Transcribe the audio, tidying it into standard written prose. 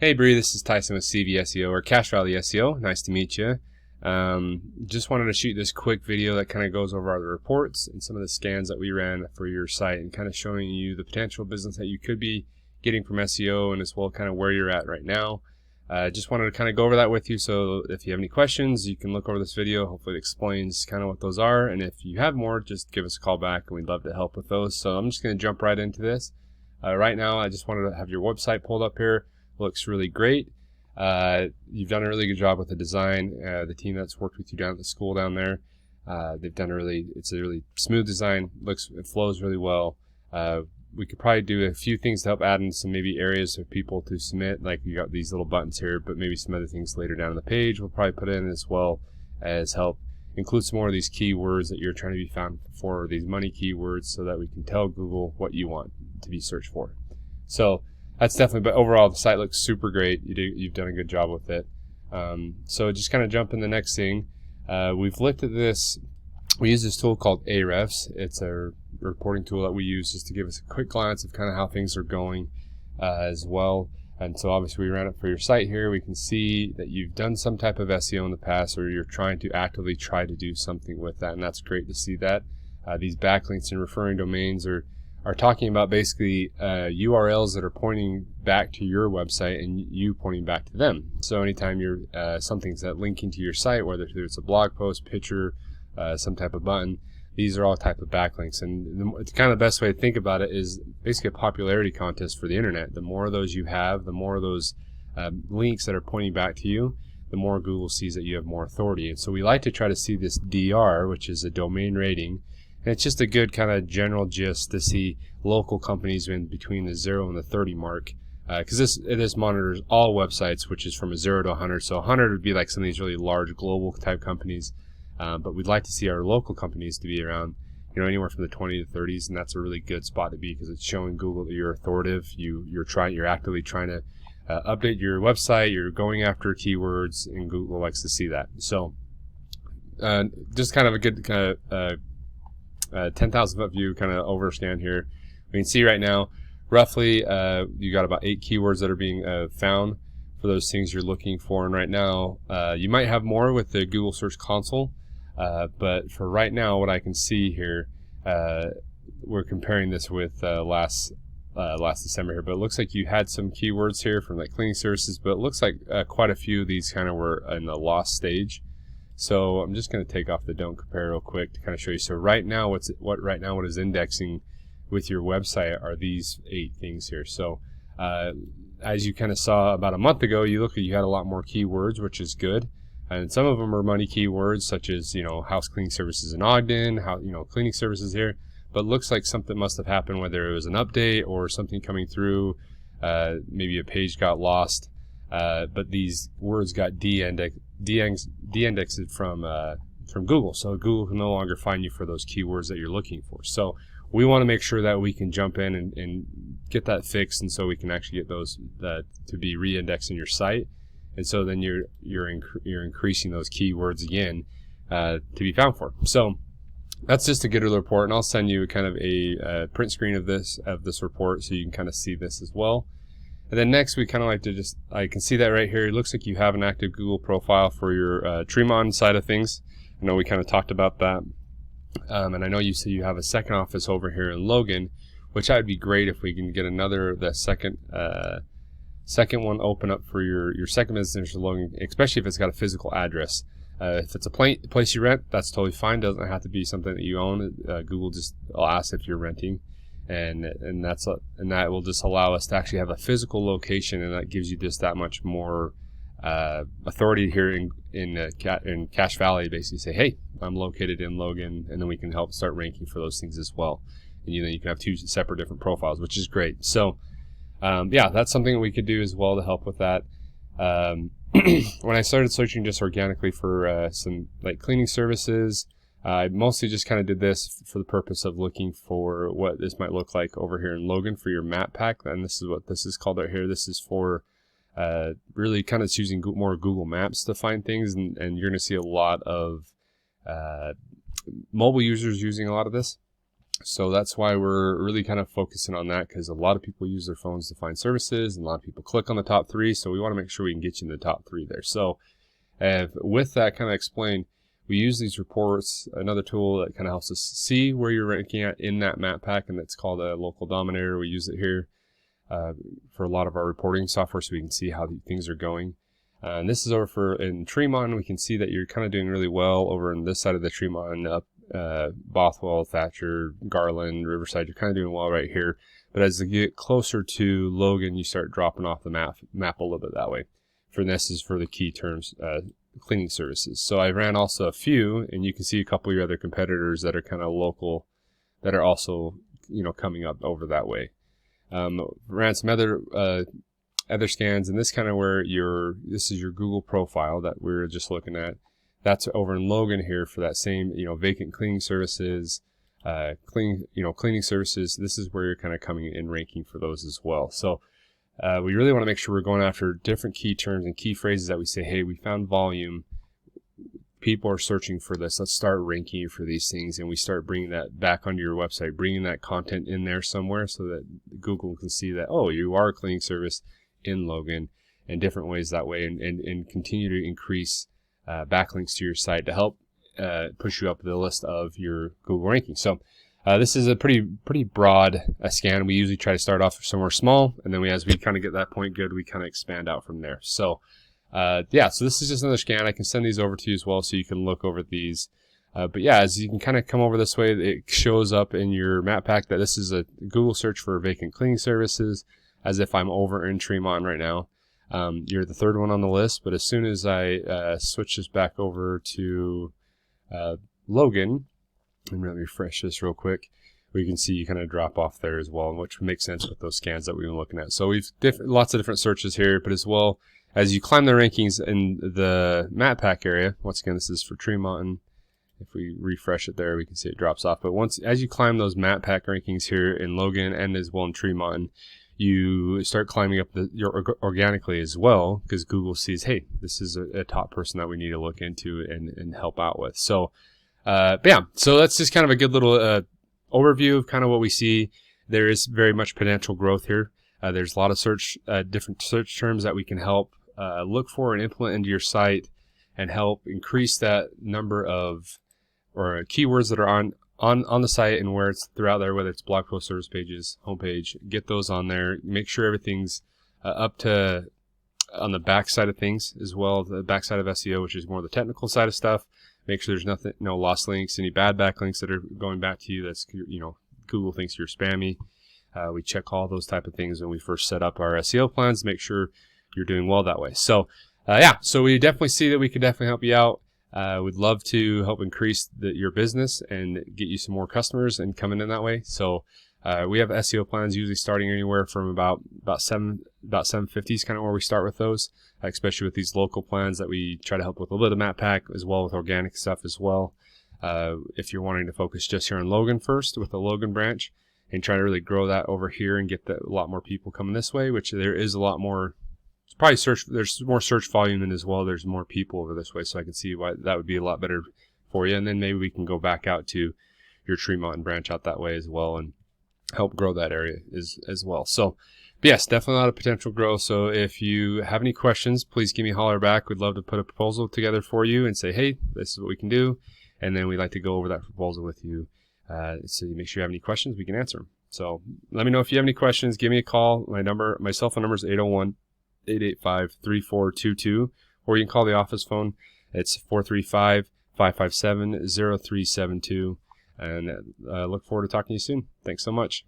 Hey Bree, this is Tyson with CVSEO or Cache Valley SEO. Nice to meet you. Just wanted to shoot this quick video that kind of goes over our reports and some of the scans that we ran for your site and kind of showing you the potential business that you could be getting from SEO and as well kind of where you're at right now. Just wanted to kind of go over that with you, so if you have any questions, you can look over this video. Hopefully it explains kind of what those are, and if you have more, just give us a call back and we'd love to help with those. So I'm just going to jump right into this. Right now I just wanted to have your website pulled up here. Looks really great. You've done a really good job with the design. The team that's worked with you down at the school down there, they've done it's a really smooth design. It flows really well. We could probably do a few things to help add in some maybe areas for people to submit, like you got these little buttons here, but maybe some other things later down the page we'll probably put in, as well as help include some more of these keywords that you're trying to be found for, these money keywords, so that we can tell Google what you want to be searched for. So that's definitely, but overall the site looks super great. You've done a good job with it. So just kind of jump in the next thing. We've looked at this. We use this tool called Ahrefs. It's a reporting tool that we use just to give us a quick glance of kind of how things are going as well. And so obviously we ran it for your site here. We can see that you've done some type of SEO in the past, or you're trying to actively try to do something with that, and that's great to see that. These backlinks and referring domains are talking about basically URLs that are pointing back to your website and you pointing back to them. So anytime you're something's that linking to your site, whether it's a blog post, picture, some type of button, these are all type of backlinks. And it's kind of the best way to think about it is basically a popularity contest for the internet. The more of those you have, the more of those links that are pointing back to you, the more Google sees that you have more authority. And so we like to try to see this DR, which is a domain rating. And it's just a good kind of general gist to see local companies in between the 0 and the 30 mark, because this monitors all websites, which is from a 0 to 100. So 100 would be like some of these really large global type companies, but we'd like to see our local companies to be around, anywhere from the 20 to 30s, and that's a really good spot to be because it's showing Google that you're authoritative. You're actively trying to update your website. You're going after keywords, and Google likes to see that. So just kind of a good kind of 10,000 foot view kind of overstand here. We can see right now roughly you got about 8 keywords that are being found for those things you're looking for, and right now you might have more with the Google Search Console, but for right now what I can see here, we're comparing this with last December here, but it looks like you had some keywords here from like cleaning services, but it looks like quite a few of these kind of were in the lost stage. So I'm just going to take off the don't compare real quick to kind of show you. So right now, what is indexing with your website are these 8 things here. So as you kind of saw about a month ago, you had a lot more keywords, which is good. And some of them are money keywords, such as house cleaning services in Ogden, cleaning services here. But it looks like something must have happened, whether it was an update or something coming through. Maybe a page got lost, but these words got de-indexed from Google, so Google can no longer find you for those keywords that you're looking for. So we want to make sure that we can jump in and get that fixed, and so we can actually get those to be re-indexed in your site, and so then you're increasing those keywords again to be found for. So that's just a good little report, and I'll send you kind of a print screen of this report so you can kind of see this as well. And then next, we kind of like to I can see that right here. It looks like you have an active Google profile for your Tremont side of things. I know we kind of talked about that. And I know you say you have a second office over here in Logan, which would be great if we can get the second one open up for your second business in Logan, especially if it's got a physical address. If it's a place you rent, that's totally fine. Doesn't have to be something that you own. Google just will ask if you're renting. And that will just allow us to actually have a physical location, and that gives you just that much more authority here in Cache Valley. Basically, say, hey, I'm located in Logan, and then we can help start ranking for those things as well. And you can have 2 separate different profiles, which is great. So yeah, that's something that we could do as well to help with that. When I started searching just organically for some like cleaning services, I mostly just kind of did this for the purpose of looking for what this might look like over here in Logan for your map pack. And this is what this is called right here. This is for really kind of using more Google Maps to find things. And you're going to see a lot of mobile users using a lot of this. So that's why we're really kind of focusing on that, because a lot of people use their phones to find services, and a lot of people click on the top 3. So we want to make sure we can get you in the top 3 there. So with that kind of explained, we use these reports, another tool that kind of helps us see where you're ranking at in that map pack, and that's called a local dominator. We use it here for a lot of our reporting software, so we can see how things are going. And this is over in Tremont. We can see that you're kind of doing really well over on this side of the Tremont, up Bothwell, Thatcher, Garland, Riverside. You're kind of doing well right here. But as you get closer to Logan, you start dropping off the map a little bit that way. For this is for the key terms, cleaning services. So I ran also a few, and you can see a couple of your other competitors that are kind of local that are also, coming up over that way. Ran some other scans, and this kind of where this is your Google profile that we were just looking at. That's over in Logan here for that same, vacant cleaning services, cleaning services. This is where you're kind of coming in ranking for those as well. So we really want to make sure we're going after different key terms and key phrases that we say, hey, we found volume. People are searching for this. Let's start ranking you for these things. And we start bringing that back onto your website, bringing that content in there somewhere so that Google can see that, oh, you are a cleaning service in Logan, and different ways that way, and continue to increase backlinks to your site to help push you up the list of your Google ranking. So this is a pretty broad scan. We usually try to start off somewhere small, and then as we kind of get that point good, we kind of expand out from there. So so this is just another scan. I can send these over to you as well, so you can look over these. But yeah, as you can kind of come over this way, it shows up in your map pack that this is a Google search for vacant cleaning services, as if I'm over in Tremont right now. You're the 3rd one on the list, but as soon as I switch this back over to Logan, and let me refresh this real quick, we can see you kind of drop off there as well, which makes sense with those scans that we've been looking at. So we've lots of different searches here, but as well as you climb the rankings in the map pack area, once again, this is for Tremont. If we refresh it there, we can see it drops off. But as you climb those map pack rankings here in Logan and as well in Tremont, you start climbing up organically as well, because Google sees, hey, this is a top person that we need to look into and help out with. So, but yeah, so that's just kind of a good little overview of kind of what we see. There is very much potential growth here. There's a lot of different search terms that we can help look for and implement into your site, and help increase that number of keywords that are on the site and where it's throughout there, whether it's blog post, service pages, homepage. Get those on there. Make sure everything's up to on the back side of things as well, the back side of SEO, which is more the technical side of stuff. Make sure there's no lost links, any bad backlinks that are going back to you that's, Google thinks you're spammy. We check all those type of things when we first set up our SEO plans to make sure you're doing well that way. So so we definitely see that we can definitely help you out. We'd love to help increase your business and get you some more customers and coming in that way. So we have SEO plans usually starting anywhere from about 750 is kind of where we start with those, especially with these local plans that we try to help with a little bit of map pack as well with organic stuff as well. If you're wanting to focus just here on Logan first with the Logan branch and try to really grow that over here and get a lot more people coming this way, which there is a lot more. There's more search volume, and as well there's more people over this way, so I can see why that would be a lot better for you. And then maybe we can go back out to your Tremont and branch out that way as well and help grow that area as well. So yes, definitely a lot of potential growth. So if you have any questions, please give me a holler back. We'd love to put a proposal together for you and say, hey, this is what we can do, and then we'd like to go over that proposal with you. So you make sure you have any questions, we can answer them. So let me know if you have any questions. Give me a call. My cell phone number is 801-885-3422, or you can call the office phone. It's 435-557-0372, and look forward to talking to you soon. Thanks so much.